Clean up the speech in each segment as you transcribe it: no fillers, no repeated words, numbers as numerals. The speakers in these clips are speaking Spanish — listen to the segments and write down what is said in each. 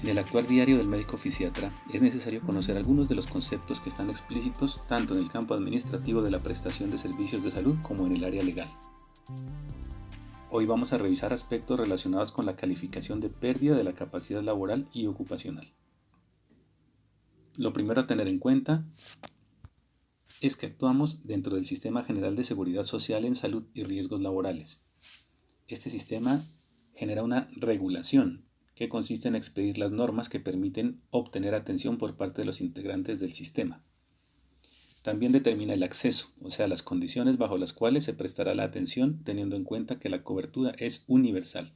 En el actuar diario del médico fisiatra es necesario conocer algunos de los conceptos que están explícitos tanto en el campo administrativo de la prestación de servicios de salud como en el área legal. Hoy vamos a revisar aspectos relacionados con la calificación de pérdida de la capacidad laboral y ocupacional. Lo primero a tener en cuenta es que actuamos dentro del Sistema General de Seguridad Social en Salud y Riesgos Laborales. Este sistema genera una regulación que consiste en expedir las normas que permiten obtener atención por parte de los integrantes del sistema. También determina el acceso, o sea, las condiciones bajo las cuales se prestará la atención, teniendo en cuenta que la cobertura es universal.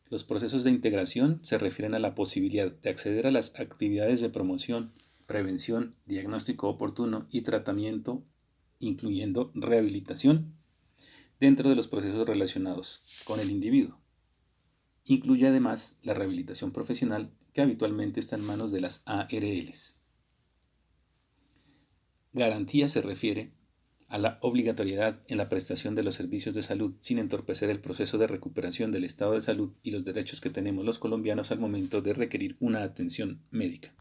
Los procesos de integración se refieren a la posibilidad de acceder a las actividades de promoción, prevención, diagnóstico oportuno y tratamiento, incluyendo rehabilitación, dentro de los procesos relacionados con el individuo. Incluye además la rehabilitación profesional, que habitualmente está en manos de las ARLs. Garantía se refiere a la obligatoriedad en la prestación de los servicios de salud sin entorpecer el proceso de recuperación del estado de salud y los derechos que tenemos los colombianos al momento de requerir una atención médica.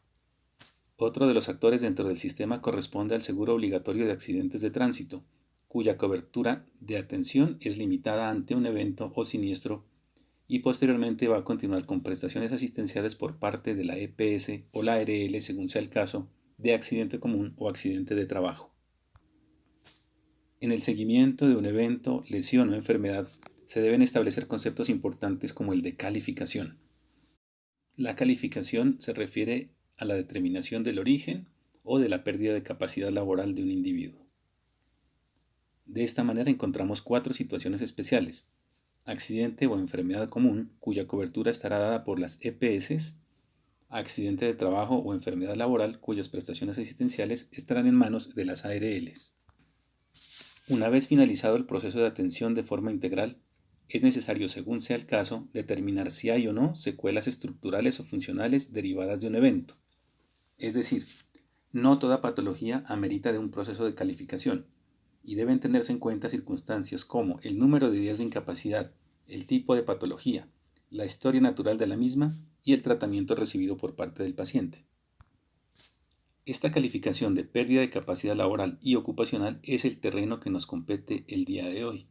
Otro de los actores dentro del sistema corresponde al seguro obligatorio de accidentes de tránsito, cuya cobertura de atención es limitada ante un evento o siniestro y posteriormente va a continuar con prestaciones asistenciales por parte de la EPS o la ARL según sea el caso de accidente común o accidente de trabajo. En el seguimiento de un evento, lesión o enfermedad se deben establecer conceptos importantes como el de calificación. La calificación se refiere a la determinación del origen o de la pérdida de capacidad laboral de un individuo. De esta manera encontramos 4 situaciones especiales: accidente o enfermedad común, cuya cobertura estará dada por las EPS, accidente de trabajo o enfermedad laboral, cuyas prestaciones asistenciales estarán en manos de las ARLs. Una vez finalizado el proceso de atención de forma integral, es necesario, según sea el caso, determinar si hay o no secuelas estructurales o funcionales derivadas de un evento. Es decir, no toda patología amerita de un proceso de calificación, y deben tenerse en cuenta circunstancias como el número de días de incapacidad, el tipo de patología, la historia natural de la misma y el tratamiento recibido por parte del paciente. Esta calificación de pérdida de capacidad laboral y ocupacional es el terreno que nos compete el día de hoy.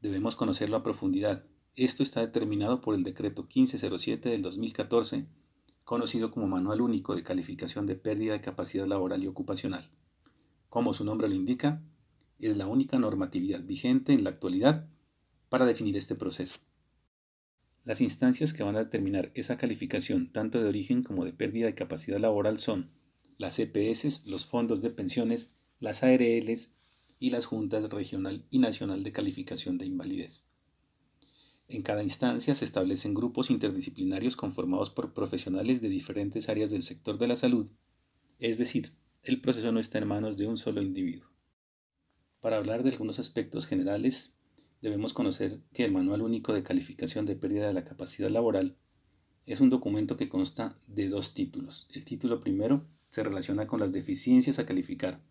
Debemos conocerlo a profundidad. Esto está determinado por el Decreto 1507 del 2014, conocido como Manual Único de Calificación de Pérdida de Capacidad Laboral y Ocupacional. Como su nombre lo indica, es la única normatividad vigente en la actualidad para definir este proceso. Las instancias que van a determinar esa calificación, tanto de origen como de pérdida de capacidad laboral, son las EPS, los fondos de pensiones, las ARLs y las juntas regional y nacional de calificación de invalidez. En cada instancia se establecen grupos interdisciplinarios conformados por profesionales de diferentes áreas del sector de la salud, es decir, el proceso no está en manos de un solo individuo. Para hablar de algunos aspectos generales, debemos conocer que el Manual Único de Calificación de Pérdida de la Capacidad Laboral es un documento que consta de 2 títulos. El título primero se relaciona con las deficiencias a calificar.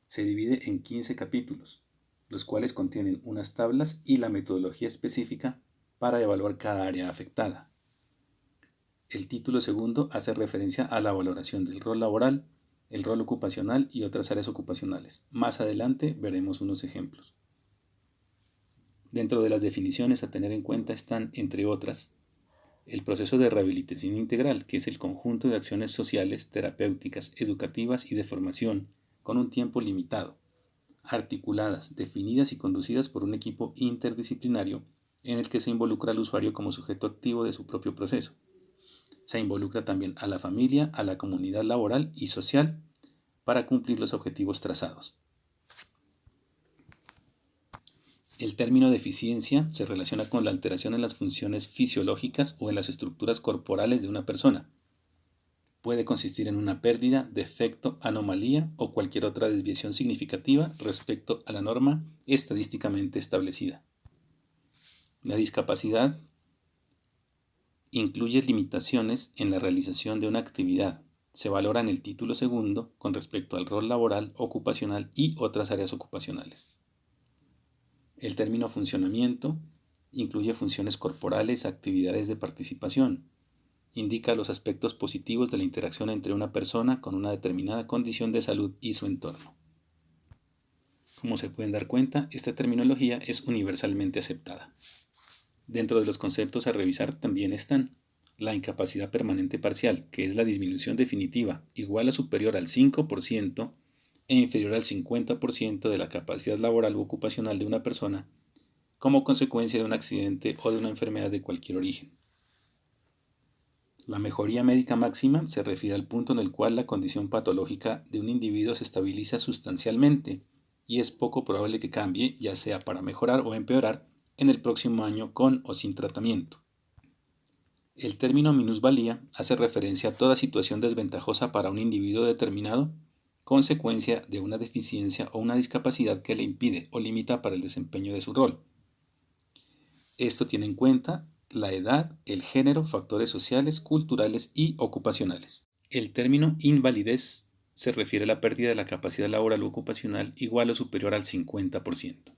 Se divide en 15 capítulos, los cuales contienen unas tablas y la metodología específica para evaluar cada área afectada. El título segundo hace referencia a la valoración del rol laboral, el rol ocupacional y otras áreas ocupacionales. Más adelante veremos unos ejemplos. Dentro de las definiciones a tener en cuenta están, entre otras, el proceso de rehabilitación integral, que es el conjunto de acciones sociales, terapéuticas, educativas y de formación, con un tiempo limitado, articuladas, definidas y conducidas por un equipo interdisciplinario en el que se involucra al usuario como sujeto activo de su propio proceso. Se involucra también a la familia, a la comunidad laboral y social para cumplir los objetivos trazados. El término deficiencia se relaciona con la alteración en las funciones fisiológicas o en las estructuras corporales de una persona. Puede consistir en una pérdida, defecto, anomalía o cualquier otra desviación significativa respecto a la norma estadísticamente establecida. La discapacidad incluye limitaciones en la realización de una actividad, Se valora en el título segundo con respecto al rol laboral, ocupacional y otras áreas ocupacionales. El término funcionamiento incluye funciones corporales, actividades de participación. Indica los aspectos positivos de la interacción entre una persona con una determinada condición de salud y su entorno. Como se pueden dar cuenta, esta terminología es universalmente aceptada. Dentro de los conceptos a revisar también están la incapacidad permanente parcial, que es la disminución definitiva igual o superior al 5% e inferior al 50% de la capacidad laboral u ocupacional de una persona como consecuencia de un accidente o de una enfermedad de cualquier origen. La mejoría médica máxima se refiere al punto en el cual la condición patológica de un individuo se estabiliza sustancialmente y es poco probable que cambie, ya sea para mejorar o empeorar, en el próximo año con o sin tratamiento. El término minusvalía hace referencia a toda situación desventajosa para un individuo determinado, consecuencia de una deficiencia o una discapacidad que le impide o limita para el desempeño de su rol. Esto tiene en cuenta la edad, el género, factores sociales, culturales y ocupacionales. El término invalidez se refiere a la pérdida de la capacidad laboral u ocupacional igual o superior al 50%.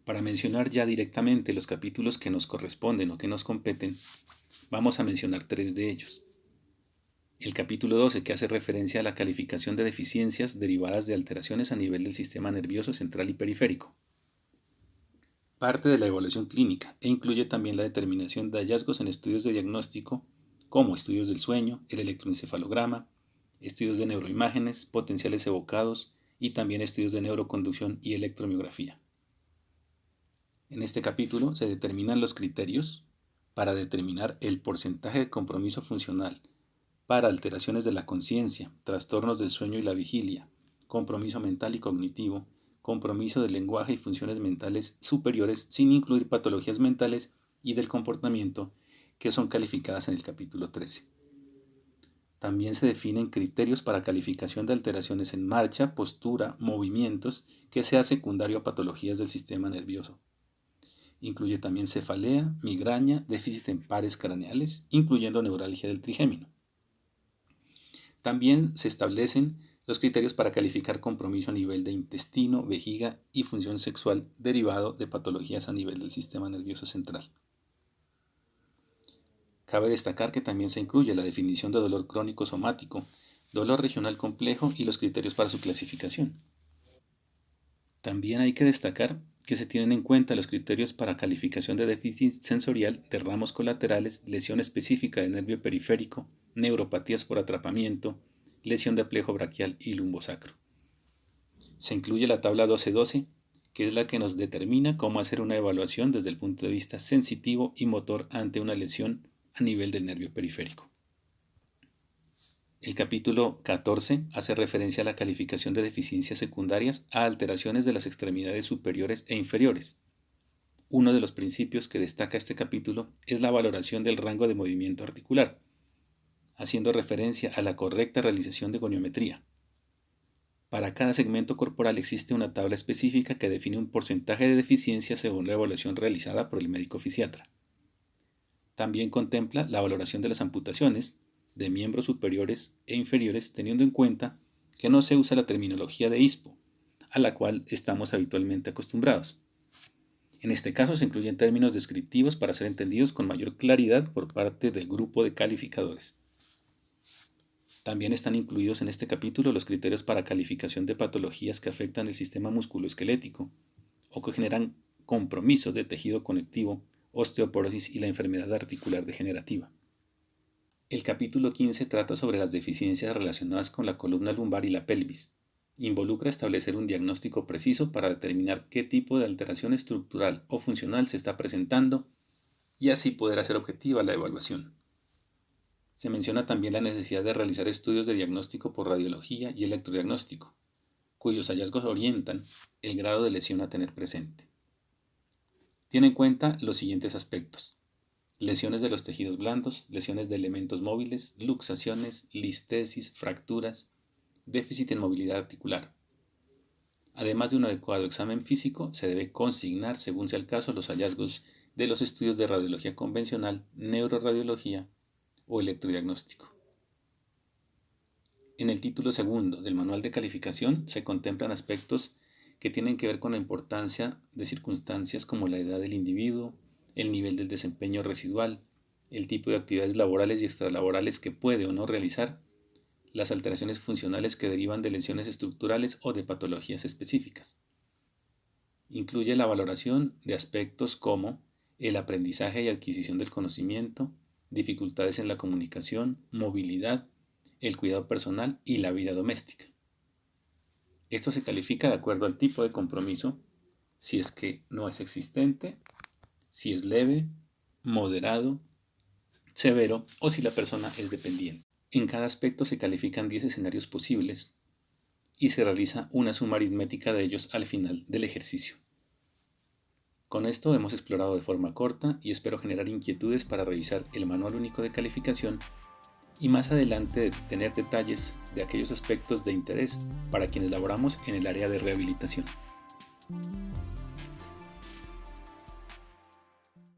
Para mencionar ya directamente los capítulos que nos corresponden o que nos competen, vamos a mencionar 3 de ellos. El capítulo 12, que hace referencia a la calificación de deficiencias derivadas de alteraciones a nivel del sistema nervioso central y periférico. Parte de la evaluación clínica e incluye también la determinación de hallazgos en estudios de diagnóstico como estudios del sueño, el electroencefalograma, estudios de neuroimágenes, potenciales evocados y también estudios de neuroconducción y electromiografía. En este capítulo se determinan los criterios para determinar el porcentaje de compromiso funcional para alteraciones de la conciencia, trastornos del sueño y la vigilia, compromiso mental y cognitivo, compromiso del lenguaje y funciones mentales superiores sin incluir patologías mentales y del comportamiento que son calificadas en el capítulo 13. También se definen criterios para calificación de alteraciones en marcha, postura, movimientos que sea secundario a patologías del sistema nervioso. Incluye también cefalea, migraña, déficit en pares craneales, incluyendo neuralgia del trigémino. También se establecen los criterios para calificar compromiso a nivel de intestino, vejiga y función sexual derivado de patologías a nivel del sistema nervioso central. Cabe destacar que también se incluye la definición de dolor crónico somático, dolor regional complejo y los criterios para su clasificación. También hay que destacar que se tienen en cuenta los criterios para calificación de déficit sensorial de ramos colaterales, lesión específica de nervio periférico, neuropatías por atrapamiento, lesión de plejo braquial y lumbosacro. Se incluye la tabla 12-12, que es la que nos determina cómo hacer una evaluación desde el punto de vista sensitivo y motor ante una lesión a nivel del nervio periférico. El capítulo 14 hace referencia a la calificación de deficiencias secundarias a alteraciones de las extremidades superiores e inferiores. Uno de los principios que destaca este capítulo es la valoración del rango de movimiento articular, haciendo referencia a la correcta realización de goniometría. Para cada segmento corporal existe una tabla específica que define un porcentaje de deficiencia según la evaluación realizada por el médico fisiatra. También contempla la valoración de las amputaciones de miembros superiores e inferiores, teniendo en cuenta que no se usa la terminología de ISPO, a la cual estamos habitualmente acostumbrados. En este caso se incluyen términos descriptivos para ser entendidos con mayor claridad por parte del grupo de calificadores. También están incluidos en este capítulo los criterios para calificación de patologías que afectan el sistema musculoesquelético o que generan compromiso de tejido conectivo, osteoporosis y la enfermedad articular degenerativa. El capítulo 15 trata sobre las deficiencias relacionadas con la columna lumbar y la pelvis. Involucra establecer un diagnóstico preciso para determinar qué tipo de alteración estructural o funcional se está presentando y así poder hacer objetiva la evaluación. Se menciona también la necesidad de realizar estudios de diagnóstico por radiología y electrodiagnóstico, cuyos hallazgos orientan el grado de lesión a tener presente. Tiene en cuenta los siguientes aspectos: lesiones de los tejidos blandos, lesiones de elementos móviles, luxaciones, listesis, fracturas, déficit en movilidad articular. Además de un adecuado examen físico, se debe consignar, según sea el caso, los hallazgos de los estudios de radiología convencional, neuroradiología o electrodiagnóstico. En el título segundo del Manual de Calificación se contemplan aspectos que tienen que ver con la importancia de circunstancias como la edad del individuo, el nivel del desempeño residual, el tipo de actividades laborales y extralaborales que puede o no realizar, las alteraciones funcionales que derivan de lesiones estructurales o de patologías específicas. Incluye la valoración de aspectos como el aprendizaje y adquisición del conocimiento, dificultades en la comunicación, movilidad, el cuidado personal y la vida doméstica. Esto se califica de acuerdo al tipo de compromiso, si es que no es existente, si es leve, moderado, severo o si la persona es dependiente. En cada aspecto se califican 10 escenarios posibles y se realiza una suma aritmética de ellos al final del ejercicio. Con esto hemos explorado de forma corta y espero generar inquietudes para revisar el Manual Único de Calificación y más adelante tener detalles de aquellos aspectos de interés para quienes laboramos en el área de rehabilitación.